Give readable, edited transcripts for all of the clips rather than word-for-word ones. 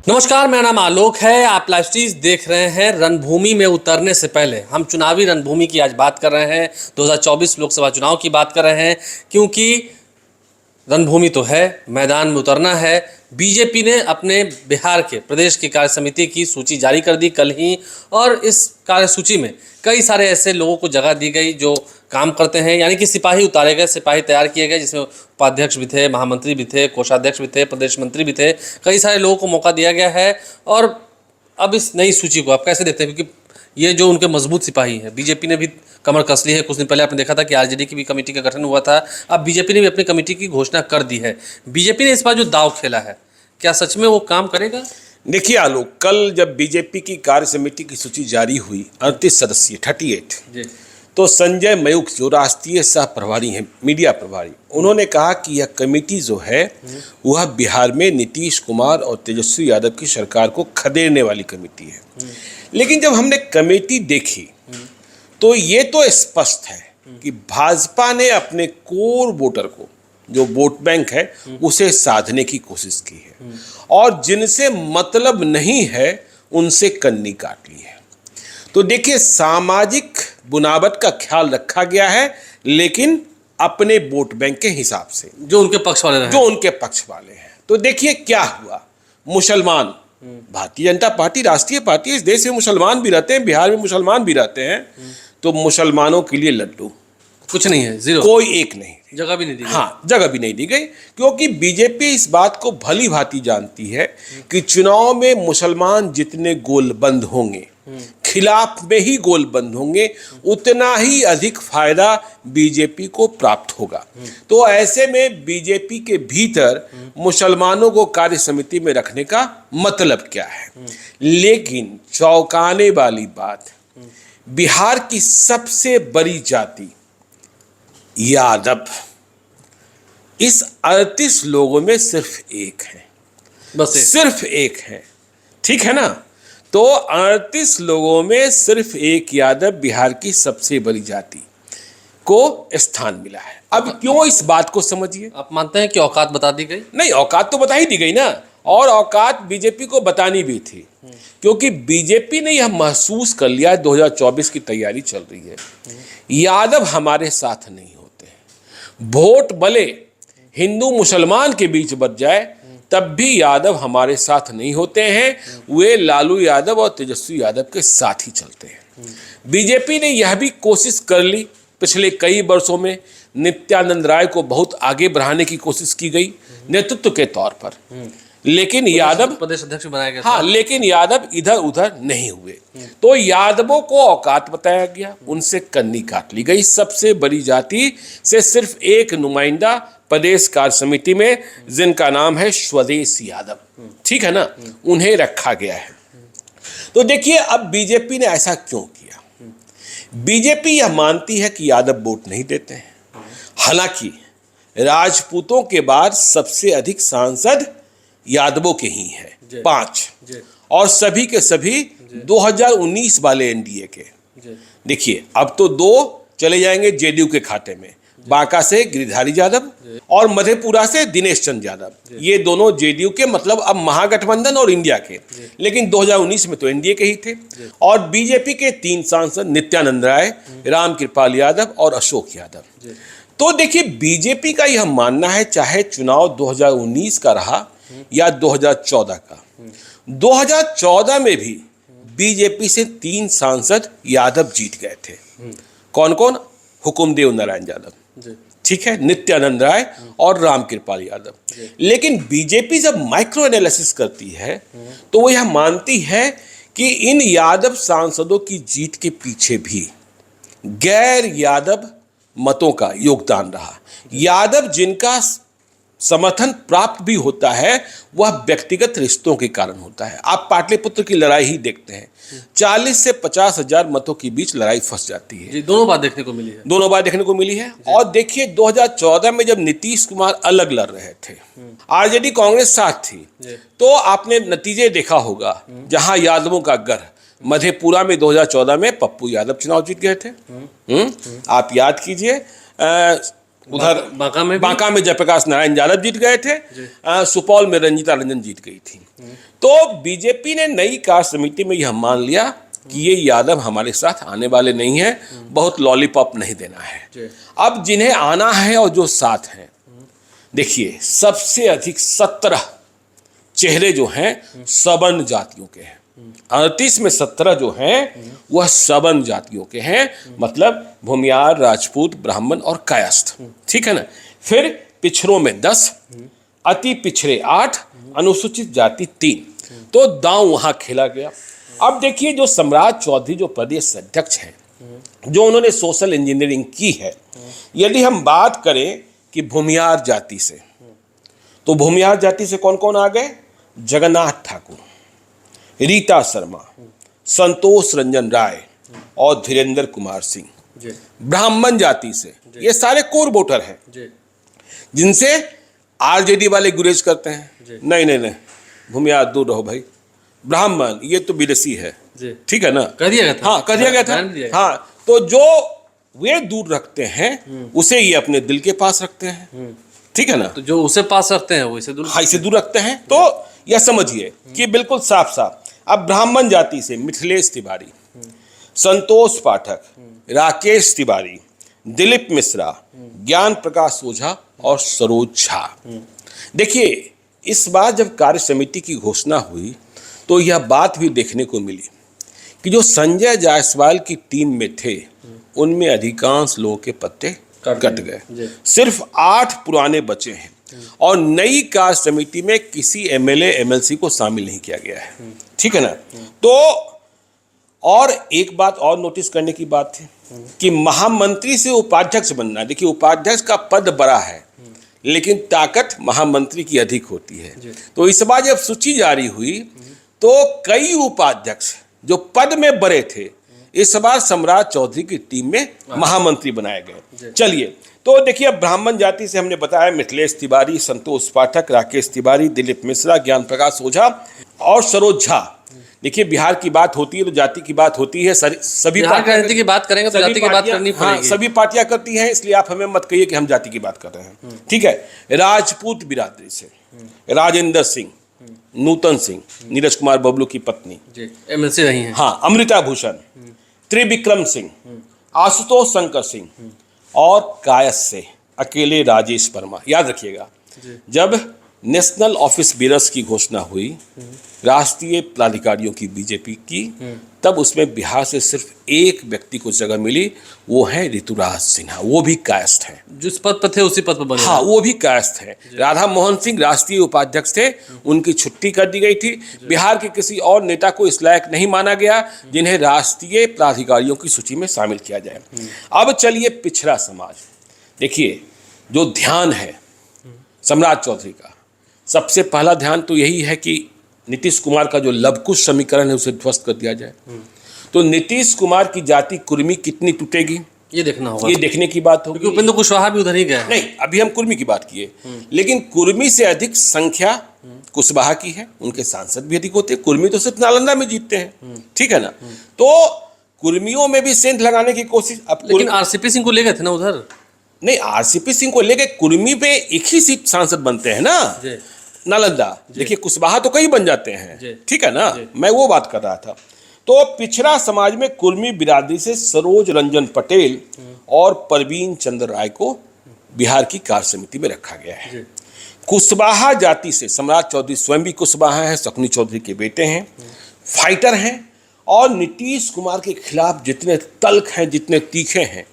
नमस्कार, मेरा नाम आलोक है। आप लाइव स्ट्रीम देख रहे हैं। रणभूमि में उतरने से पहले हम चुनावी रणभूमि की आज बात कर रहे हैं। 2024 लोकसभा चुनाव की बात कर रहे हैं, क्योंकि रणभूमि तो है, मैदान में उतरना है। बीजेपी ने अपने बिहार के प्रदेश की कार्य समिति की सूची जारी कर दी कल ही, और इस कार्य सूची में कई सारे ऐसे लोगों को जगह दी गई जो काम करते हैं, यानी कि सिपाही उतारे गए, सिपाही तैयार किए गए, जिसमें उपाध्यक्ष भी थे, महामंत्री भी थे, कोषाध्यक्ष भी थे, प्रदेश मंत्री भी थे। कई सारे लोगों को मौका दिया गया है। और अब इस नई सूची को आप कैसे देखते हैं, क्योंकि ये जो उनके मजबूत सिपाही हैं, बीजेपी ने भी कमर कस ली है। कुछ दिन पहले आपने देखा था कि आरजेडी की भी कमेटी का गठन हुआ था। अब बीजेपी ने भी अपनी कमेटी की घोषणा कर दी है। बीजेपी ने इस बार जो दांव खेला है, क्या सच में वो काम करेगा? देखिए आलोक, कल जब बीजेपी की कार्य समिति की सूची जारी हुई 38 सदस्यीय 38, तो संजय मयूख जो राष्ट्रीय सह प्रभारी हैं, मीडिया प्रभारी, उन्होंने कहा कि यह कमेटी जो है वह बिहार में नीतीश कुमार और तेजस्वी यादव की सरकार को खदेड़ने वाली कमेटी है। लेकिन जब हमने कमेटी देखी तो ये तो स्पष्ट है कि भाजपा ने अपने कोर वोटर को, जो वोट बैंक है, उसे साधने की कोशिश की है, और जिनसे मतलब नहीं है उनसे कन्नी काट ली है। तो देखिए, सामाजिक बुनावट का ख्याल रखा गया है, लेकिन अपने वोट बैंक के हिसाब से, जो उनके पक्ष वाले हैं, जो उनके पक्ष वाले हैं। तो देखिए क्या हुआ। मुसलमान, भारतीय जनता पार्टी राष्ट्रीय पार्टी, इस देश में मुसलमान भी रहते हैं, बिहार में मुसलमान भी रहते हैं, तो मुसलमानों के लिए लड्डू कुछ नहीं है, जीरो, कोई एक नहीं, जगह भी नहीं दी गई। हाँ, जगह भी नहीं दी गई, क्योंकि बीजेपी इस बात को भली भांति जानती है कि चुनाव में मुसलमान जितने गोलबंद होंगे, खिलाफ में ही गोलबंद होंगे, उतना ही अधिक फायदा बीजेपी को प्राप्त होगा। तो ऐसे में बीजेपी के भीतर मुसलमानों को कार्य समिति में रखने का मतलब क्या है। लेकिन चौंकाने वाली बात, बिहार की सबसे बड़ी जाति यादव, इस 38 लोगों में सिर्फ एक है, बस सिर्फ एक है, ठीक है ना। तो 38 लोगों में सिर्फ एक यादव, बिहार की सबसे बड़ी जाति को स्थान मिला है। अब क्यों, इस बात को समझिए। आप मानते हैं कि औकात बता दी गई? नहीं, औकात तो बता ही दी गई ना, और औकात बीजेपी को बतानी भी थी, क्योंकि बीजेपी ने यह महसूस कर लिया, 2024 की तैयारी चल रही है, यादव हमारे साथ नहीं होते हैं। वोट भले हिंदू मुसलमान के बीच बच जाए, तब भी यादव हमारे साथ नहीं होते हैं, वे लालू यादव और तेजस्वी यादव के साथ ही चलते हैं। बीजेपी ने यह भी कोशिश कर ली, पिछले कई वर्षों में नित्यानंद राय को बहुत आगे बढ़ाने की कोशिश की गई नेतृत्व के तौर पर, लेकिन यादव प्रदेश अध्यक्ष बनाया गया। हाँ, लेकिन यादव इधर उधर नहीं हुए। तो यादवों को औकात बताया गया, उनसे कन्नी काट ली गई। सबसे बड़ी जाति से सिर्फ एक नुमाइंदा प्रदेश कार्य समिति में, जिनका नाम है स्वदेश यादव, ठीक है ना, उन्हें रखा गया है। तो देखिए, अब बीजेपी ने ऐसा क्यों किया। बीजेपी यह मानती है कि यादव वोट नहीं देते हैं। हालांकि राजपूतों के बाद सबसे अधिक सांसद यादवों के ही हैं, 5, और सभी के सभी 2019 वाले एनडीए के। देखिए, अब तो 2 चले जाएंगे जेडीयू के खाते में, बांका से गिरिधारी यादव और मधेपुरा से दिनेश चंद्र यादव। ये दोनों जेडीयू के, मतलब अब महागठबंधन और इंडिया के, लेकिन 2019 में तो एनडीए के ही थे। और बीजेपी के 3 सांसद, नित्यानंद राय, रामकृपाल यादव और अशोक यादव। तो देखिए, बीजेपी का यह मानना है, चाहे चुनाव 2019 का रहा या 2014 का, 2014 में भी बीजेपी से 3 सांसद यादव जीत गए थे। कौन कौन? हुकुमदेव नारायण यादव, ठीक है, नित्यानंद राय और रामकृपाल यादव। लेकिन बीजेपी जब माइक्रो एनालिसिस करती है तो वो यह मानती है कि इन यादव सांसदों की जीत के पीछे भी गैर यादव मतों का योगदान रहा। यादव जिनका समर्थन प्राप्त भी होता है, वह व्यक्तिगत रिश्तों के कारण होता है। आप पाटलिपुत्र की लड़ाई ही देखते हैं, 40 से 50 हजार मतों के बीच लड़ाई फंस जाती है। जी, दोनों बार देखने को मिली है, दोनों बार देखने को मिली है। और देखिए, 2014 में जब नीतीश कुमार अलग लड़ रहे थे, आरजेडी कांग्रेस साथ थी, तो आपने नतीजे देखा होगा। जहां यादवों का गढ़ मधेपुरा में 2014 में पप्पू यादव चुनाव जीत गए थे। आप याद कीजिए, उधर बांका में जयप्रकाश नारायण यादव जीत गए थे, सुपौल में रंजीता रंजन जीत गई थी। तो बीजेपी ने नई कार्य समिति में यह मान लिया कि ये यादव हमारे साथ आने वाले नहीं है, बहुत लॉलीपॉप नहीं देना है। अब जिन्हें आना है और जो साथ हैं, देखिए सबसे अधिक 17 चेहरे जो हैं सवर्ण जातियों के हैं। 38 में 17 जो हैं वह सवर्ण जातियों के हैं, मतलब भूमियार, राजपूत, ब्राह्मण और कायस्थ, ठीक है ना। फिर पिछड़ों में 10, अति पिछड़े 8, अनुसूचित जाति 3। तो दांव वहां खेला गया। अब देखिए जो सम्राट चौधरी जो प्रदेश अध्यक्ष हैं, जो उन्होंने सोशल इंजीनियरिंग की है, यदि हम बात करें कि भूमियार जाति से, तो भूमियार जाति से कौन कौन आ गए? जगन्नाथ ठाकुर, रीता शर्मा, संतोष रंजन राय और धीरेन्द्र कुमार सिंह। ब्राह्मण जाति से ये सारे कोर वोटर हैं, जिनसे आरजेडी वाले गुरेज करते हैं, नहीं नहीं नहीं भूमियार दूर रहो भाई, ब्राह्मण ये तो विदेशी है, ठीक है ना, कर दिया गया था। हाँ, कर दिया गया था। हाँ, तो जो वे दूर रखते हैं उसे ये अपने दिल के पास रखते हैं, ठीक है ना। तो जो उसे पास रखते हैं वो इसे दूर, हाँ, इसे दूर रखते हैं। तो यह समझिए कि बिल्कुल साफ साफ। अब ब्राह्मण जाति से मिथिलेश तिवारी, संतोष पाठक, राकेश तिवारी, दिलीप मिश्रा, ज्ञान प्रकाश ओझा और सरोज झा। देखिए इस बार जब कार्य समिति की घोषणा हुई तो यह बात भी देखने को मिली कि जो संजय जायसवाल की टीम में थे उनमें अधिकांश लोगों के पत्ते कट गए, सिर्फ 8 पुराने बचे हैं और नई कार्य समिति में किसी एमएलए एमएलसी को शामिल नहीं किया गया है, ठीक है ना। तो और एक बात और नोटिस करने की बात थी कि महामंत्री से उपाध्यक्ष बनना, देखिए उपाध्यक्ष का पद बड़ा है लेकिन ताकत महामंत्री की अधिक होती है। तो इस बार जब सूची जारी हुई तो कई उपाध्यक्ष जो पद में बड़े थे इस बार सम्राट चौधरी की टीम में महामंत्री बनाए गए। चलिए, तो देखिए ब्राह्मण जाति से हमने बताया मिथिलेश तिवारी, संतोष पाठक, राकेश तिवारी, दिलीप मिश्रा, ज्ञान प्रकाश ओझा और सरोज झा। देखिए बिहार की बात होती है तो जाति की बात होती है, सभी राजनीति की बात करेंगे तो जाति की बात करनी पड़ेगी। हाँ, सभी पार्टियां करती हैं, इसलिए आप हमें मत कहिए कि हम जाति की बात कर रहे हैं, ठीक है। राजपूत बिरादरी से राजेंद्र सिंह, नूतन सिंह, नीरज कुमार बबलू की पत्नी, एमएलसी रही हैं, हाँ, अमृता भूषण, त्रिविक्रम सिंह, आशुतोष शंकर सिंह और कायस से अकेले राजेश वर्मा। याद रखिएगा जब नेशनल ऑफिस बेरर्स की घोषणा हुई राष्ट्रीय पदाधिकारियों की बीजेपी की, तब उसमें बिहार से सिर्फ एक व्यक्ति को जगह मिली, वो है ऋतुराज सिन्हा, वो भी कायस्थ हैं। जिस पद पर थे उसी पद पर बने। हाँ, वो भी कायस्थ हैं। राधा मोहन सिंह राष्ट्रीय उपाध्यक्ष थे, उनकी छुट्टी कर दी गई थी। बिहार के किसी और नेता को इस लायक नहीं माना गया जिन्हें राष्ट्रीय पदाधिकारियों की सूची में शामिल किया जाए। अब चलिए पिछड़ा समाज, देखिए जो ध्यान है सम्राट चौधरी का, सबसे पहला ध्यान तो यही है कि नीतीश कुमार का जो लवकुश समीकरण है उसे ध्वस्त कर दिया जाए। तो नीतीश कुमार की जाति कुर्मी कितनी टूटेगी ये देखना होगा, ये देखने की बात होगी। क्योंकि उपेंद्र कुशवाहा भी उधर ही गए। नहीं, अभी हम कुर्मी की बात किए, लेकिन कुर्मी से अधिक संख्या कुशवाहा की है, उनके सांसद भी अधिक होते हैं। कुर्मी तो सिर्फ नालंदा में जीतते हैं, ठीक है ना। तो कुर्मियों में भी सेंध लगाने की कोशिश। लेकिन आरसीपी सिंह को ले गए थे ना उधर। नहीं, आरसीपी सिंह को लेके कुर्मी पे एक ही सीट सांसद बनते हैं ना, नालंदा। देखिए कुशवाहा तो कई बन जाते हैं, ठीक है ना, मैं वो बात कर रहा था। तो पिछड़ा समाज में कुर्मी बिरादरी से सरोज रंजन पटेल और परवीन चंद्र राय को बिहार की कार्य समिति में रखा गया है। कुशवाहा जाति से सम्राट चौधरी स्वयं भी कुशवाहा हैं, शकुनी चौधरी के बेटे हैं, फाइटर हैं और नीतीश कुमार के खिलाफ जितने तल्ख हैं, जितने तीखे हैं,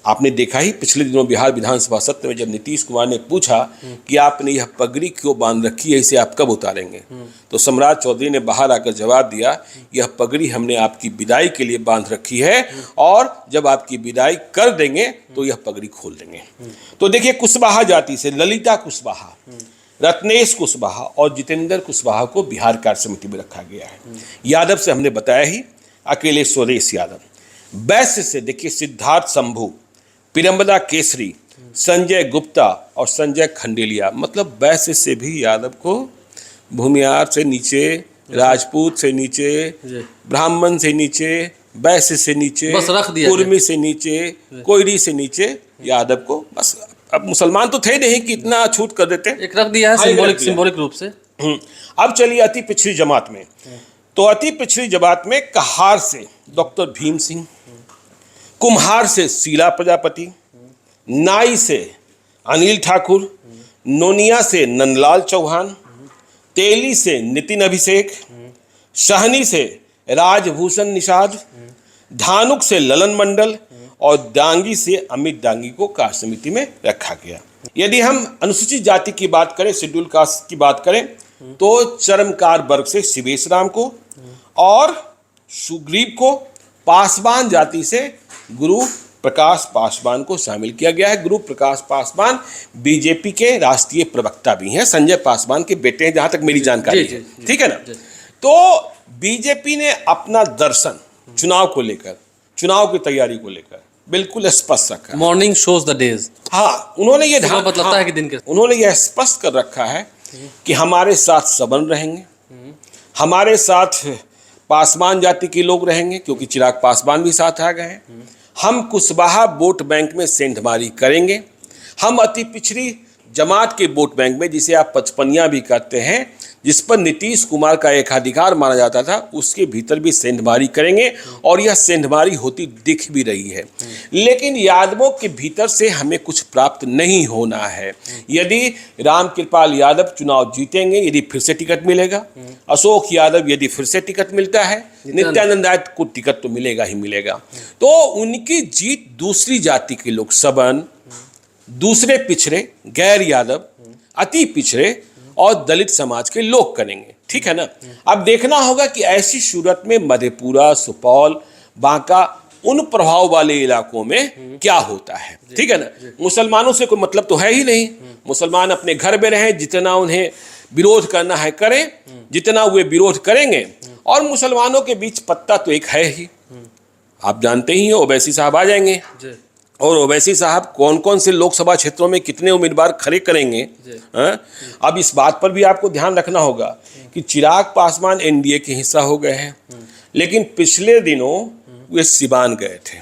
आपने देखा ही पिछले दिनों बिहार विधानसभा सत्र में जब नीतीश कुमार ने पूछा कि आपने यह पगड़ी क्यों बांध रखी है, इसे आप कब उतारेंगे, तो सम्राट चौधरी ने बाहर आकर जवाब दिया, यह पगड़ी हमने आपकी विदाई के लिए बांध रखी है और जब आपकी विदाई कर देंगे तो यह पगड़ी खोल देंगे। तो देखिए कुशवाहा जाति से ललिता कुशवाहा, रत्नेश कुशवाहा और जितेंद्र कुशवाहा को बिहार कार्य समिति में रखा गया है। यादव से हमने बताया ही, अकेले स्वदेश यादव। वैश्य से देखिए सिद्धार्थ शंभू, पिरंबदा केसरी, संजय गुप्ता और संजय खंडेलिया। मतलब वैश्य से भी यादव को भूमियार से नीचे, राजपूत से नीचे, ब्राह्मण से नीचे, वैश्य से नीचे, कुर्मी से नीचे, कोयरी से नीचे यादव को। बस अब मुसलमान तो थे नहीं कि इतना छूट कर देते। एक रख दिया है हाँ, एक रख दिया। सिंबॉलिक रूप से। अब चलिए अति पिछड़ी जमात में। तो अति पिछड़ी जमात में कहार से डॉक्टर भीम सिंह, कुम्हार से शीला प्रजापति, नाई से अनिल ठाकुर, नोनिया से नंदलाल चौहान, तेली से नितिन अभिषेक, सहनी से राजभूषण निषाद, धानुक से ललन मंडल और डांगी से अमित डांगी को कार्य समिति में रखा गया। यदि हम अनुसूचित जाति की बात करें, शेड्यूल कास्ट की बात करें, तो चरमकार वर्ग से शिवेश राम को और सुग्रीव को, पासवान जाति से गुरु प्रकाश पासवान को शामिल किया गया है। गुरु प्रकाश पासवान बीजेपी के राष्ट्रीय प्रवक्ता भी हैं, संजय पासवान के बेटे हैं, जहां तक मेरी जानकारी है। ठीक है ना। तो बीजेपी ने अपना दर्शन चुनाव को लेकर, चुनाव की तैयारी को लेकर बिल्कुल स्पष्ट रखा है। Morning shows the days. हाँ, उन्होंने ये बतलाता है कि दिन के, उन्होंने ये स्पष्ट कर रखा है कि हमारे साथ सबन रहेंगे, हमारे साथ पासवान जाति के लोग रहेंगे, क्योंकि चिराग पासवान भी साथ आ गए हैं। हम कुशवाहा वोट बैंक में सेंधमारी करेंगे। हम अति पिछड़ी जमात के वोट बैंक में, जिसे आप पचपनिया भी कहते हैं, जिस पर नीतीश कुमार का एकाधिकार माना जाता था, उसके भीतर भी सेंधमारी करेंगे और यह सेंधमारी होती दिख भी रही है। लेकिन यादवों के भीतर से हमें कुछ प्राप्त नहीं होना है। यदि रामकृपाल यादव चुनाव जीतेंगे, यदि फिर से टिकट मिलेगा, अशोक यादव यदि फिर से टिकट मिलता है, नित्यानंद राय को टिकट तो मिलेगा ही मिलेगा, तो उनकी जीत दूसरी जाति के लोग, सबन, दूसरे पिछड़े, गैर यादव, अति पिछड़े और दलित समाज के लोग करेंगे। ठीक है ना। अब देखना होगा कि ऐसी सूरत में मधेपुरा, सुपौल, बांका, उन प्रभाव वाले इलाकों में क्या होता है। ठीक है ना। मुसलमानों से कोई मतलब तो है ही नहीं। मुसलमान अपने घर में रहें, जितना उन्हें विरोध करना है करें, जितना वे विरोध करेंगे, और मुसलमानों के बीच पत्ता तो एक है ही, आप जानते ही हो, ओवैसी साहब आ जाएंगे। और ओवैसी साहब कौन कौन से लोकसभा क्षेत्रों में कितने उम्मीदवार खड़े करेंगे। अब इस बात पर भी आपको ध्यान रखना होगा कि चिराग पासवान एनडीए के हिस्सा हो गए हैं, लेकिन पिछले दिनों वे सिवान गए थे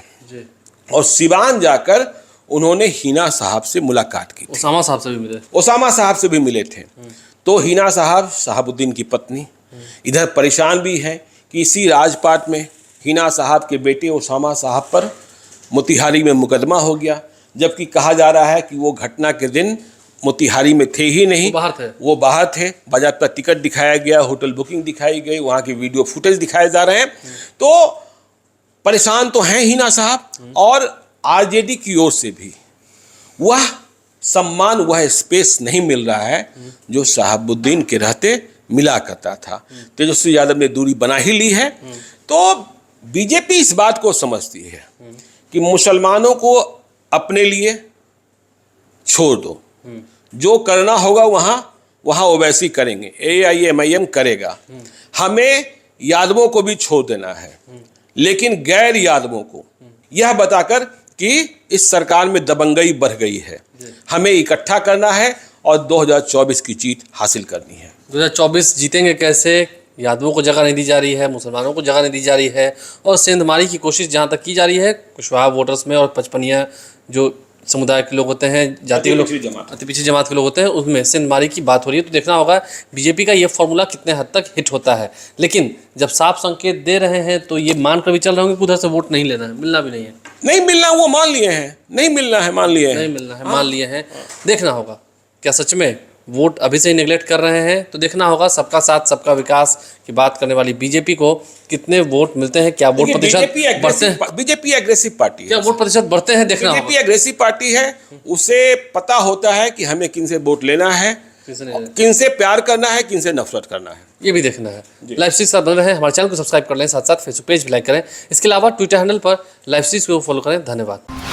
और सिवान जाकर उन्होंने हिना साहब से मुलाकात की। ओसामा साहब से भी मिले। ओसामा साहब से भी मिले थे। तो हिना साहब शहाबुद्दीन की पत्नी इधर परेशान भी है कि इसी राजपाट में हिना साहब के बेटे ओसामा साहब पर मोतिहारी में मुकदमा हो गया, जबकि कहा जा रहा है कि वो घटना के दिन मोतिहारी में थे ही नहीं, वो बाहर थे। बाज़ाब्ता टिकट दिखाया गया, होटल बुकिंग दिखाई गई, वहाँ के वीडियो फुटेज दिखाए जा रहे हैं। तो परेशान तो हैं हिना साहब, और आरजेडी की ओर से भी वह सम्मान, वह स्पेस नहीं मिल रहा है जो शहाबुद्दीन के रहते मिला करता था। तेजस्वी यादव ने दूरी बना ही ली है। तो बीजेपी इस बात को समझती है कि मुसलमानों को अपने लिए छोड़ दो, जो करना होगा वहाँ ओवैसी करेंगे, AIMIM करेगा। हमें यादवों को भी छोड़ देना है, लेकिन गैर यादवों को यह बताकर कि इस सरकार में दबंगई बढ़ गई है, हमें इकट्ठा करना है और 2024 की जीत हासिल करनी है। 2024 जीतेंगे कैसे? यादवों को जगह नहीं दी जा रही है, मुसलमानों को जगह नहीं दी जा रही है, और सेंधमारी की कोशिश जहाँ तक की जा रही है कुशवाहा वोटर्स में और पचपनिया जो समुदाय के लोग होते हैं, जाति के लोग, अति पिछड़ी जमात के लोग होते हैं, उसमें सेंधमारी की बात हो रही है। तो देखना होगा बीजेपी का ये फॉर्मूला कितने हद तक हिट होता है। लेकिन जब साफ संकेत दे रहे हैं तो ये मान कर भी चल रहे होंगे कि उधर से वोट नहीं लेना है, मिलना भी नहीं है। नहीं मिलना, वो मान लिए हैं, नहीं मिलना है, मान लिए हैं, नहीं मिलना है, मान लिए हैं। देखना होगा क्या सच में वोट अभी से ही नेगलेक्ट कर रहे हैं। तो देखना होगा सबका साथ सबका विकास की बात करने वाली बीजेपी को कितने वोट मिलते हैं, क्या वोट प्रतिशत बढ़ते हैं। बीजेपी एग्रेसिव पार्टी है, क्या वोट प्रतिशत बढ़ते हैं, देखना होगा। बीजेपी एग्रेसिव पार्टी है, उसे पता होता है कि हमें किन से वोट लेना है, किन से प्यार करना है, किन से नफरत करना है, ये भी देखना है। लाइव स्ट्रीम साथ बन रहे हैं, हमारे चैनल को सब्सक्राइब कर लें, साथ साथ फेसबुक पेज भी लाइक करें, इसके अलावा ट्विटर हैंडल पर लाइव स्ट्रीम को फॉलो करें। धन्यवाद।